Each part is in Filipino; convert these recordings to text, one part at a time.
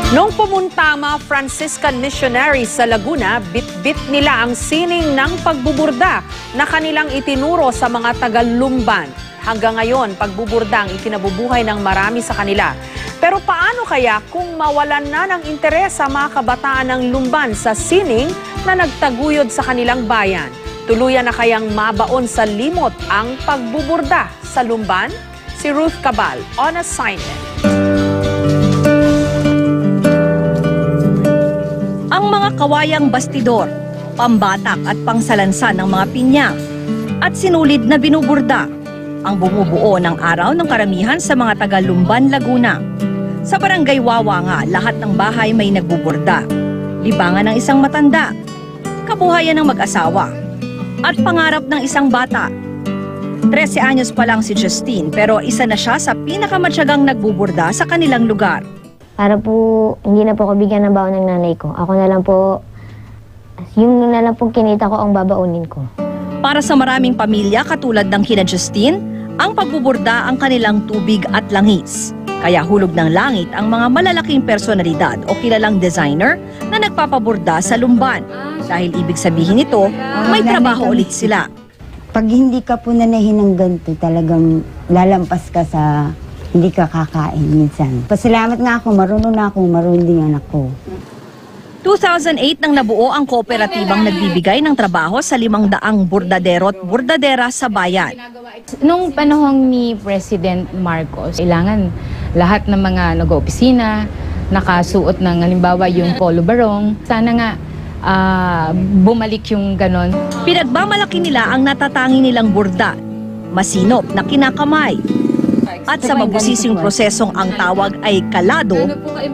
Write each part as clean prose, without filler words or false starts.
Nung pumunta mga Franciscan missionaries sa Laguna, bit-bit nila ang sining ng pagbuburda na kanilang itinuro sa mga taga-Lumban. Hanggang ngayon, pagbuburda ang ikinabubuhay ng marami sa kanila. Pero paano kaya kung mawalan na ng interes sa mga kabataan ng Lumban sa sining na nagtaguyod sa kanilang bayan? Tuluyan na kayang mabaon sa limot ang pagbuburda sa Lumban? Si Ruth Cabal on assignment. Ang mga kawayang bastidor, pambatak at pangsalansan ng mga pinya at sinulid na binuburda ang bumubuo ng araw ng karamihan sa mga taga-Lumban, Laguna. Sa Barangay Wawa nga, lahat ng bahay may nagbuburda. Libangan ng isang matanda, kabuhayan ng mag-asawa, at pangarap ng isang bata. 13 anyos pa lang si Justine pero isa na siya sa pinakamatyagang nagbuburda sa kanilang lugar. Para po, hindi na po ako bigyan ng baon ng nanay ko. Ako na lang po, yung na lang po kinita ko ang babaunin ko. Para sa maraming pamilya katulad ng kina Justine, ang pagbuburda ang kanilang tubig at langis. Kaya hulog ng langit ang mga malalaking personalidad o kilalang designer na nagpapaburda sa Lumban. Dahil ibig sabihin nito, may trabaho ulit sila. Pag hindi ka po nanahin ng ganito, talagang lalampas ka sa hindi ka kakain minsan. Pasalamat nga ako, marunong din anak ko. 2008 nang nabuo ang kooperatibang nagbibigay ng trabaho sa 500 burdadero at burdadera sa bayan. Nung panahon ni President Marcos, kailangan lahat ng mga nag-opisina, nakasuot ng halimbawa yung polo barong. Sana nga bumalik yung ganon. Pinagmamalaki nila ang natatangi nilang burda, masinop na kinakamay. At sa mabusising prosesong ang tawag ay kalado,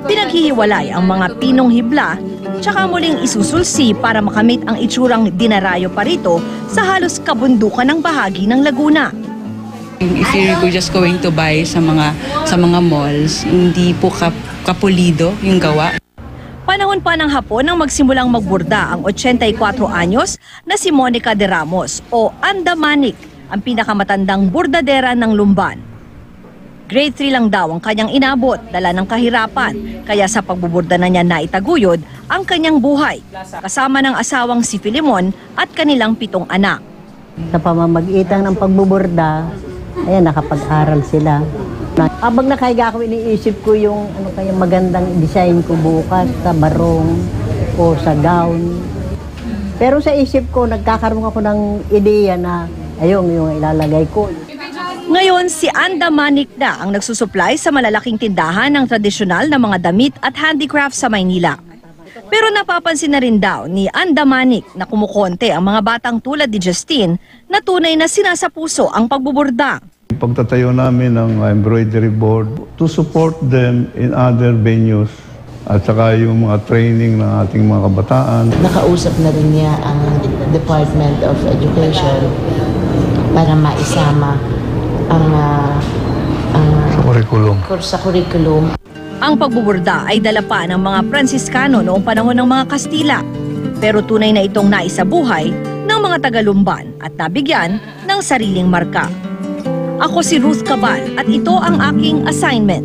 pinaghihiwalay ang mga pinong hibla tsaka muling isusulsi para makamit ang itsurang dinarayo pa rito sa halos kabundukan ng bahagi ng Laguna. If you're just going to buy sa mga malls, hindi po kapulido yung gawa. Panahon pa ng hapon nang magsimulang magburda ang 84 anyos na si Monica de Ramos o Andamanik, ang pinakamatandang burdadera ng Lumban. Grade 3 lang daw ang kanyang inabot, dala ng kahirapan, kaya sa pagbuburda na niya naitaguyod ang kanyang buhay, kasama ng asawang si Filemon at kanilang 7 anak. Sa pamamagitan ng pagbuburda, ayan, nakapag-aral sila. Habang nakahiga ako, iniisip ko yung magandang design ko bukas sa barong o sa gown. Pero sa isip ko, nagkakaroon ako ng ideya na ayun, yung ilalagay ko. Ngayon, si Andamanik na ang nagsusupply sa malalaking tindahan ng tradisyonal na mga damit at handicraft sa Maynila. Pero napapansin na rin daw ni Andamanik na kumukonte ang mga batang tulad ni Justine na tunay na sinasapuso ang pagbuburda. Pagtatayo namin ng embroidery board to support them in other venues at saka yung mga training ng ating mga kabataan. Nakausap na rin niya ang Department of Education para maisama sa curriculum. Ang pagbuburda ay dala pa ng mga Pransiskano noong panahon ng mga Kastila. Pero tunay na itong naisabuhay ng mga taga-Lumban at nabigyan ng sariling marka. Ako si Ruth Cabal at ito ang aking assignment.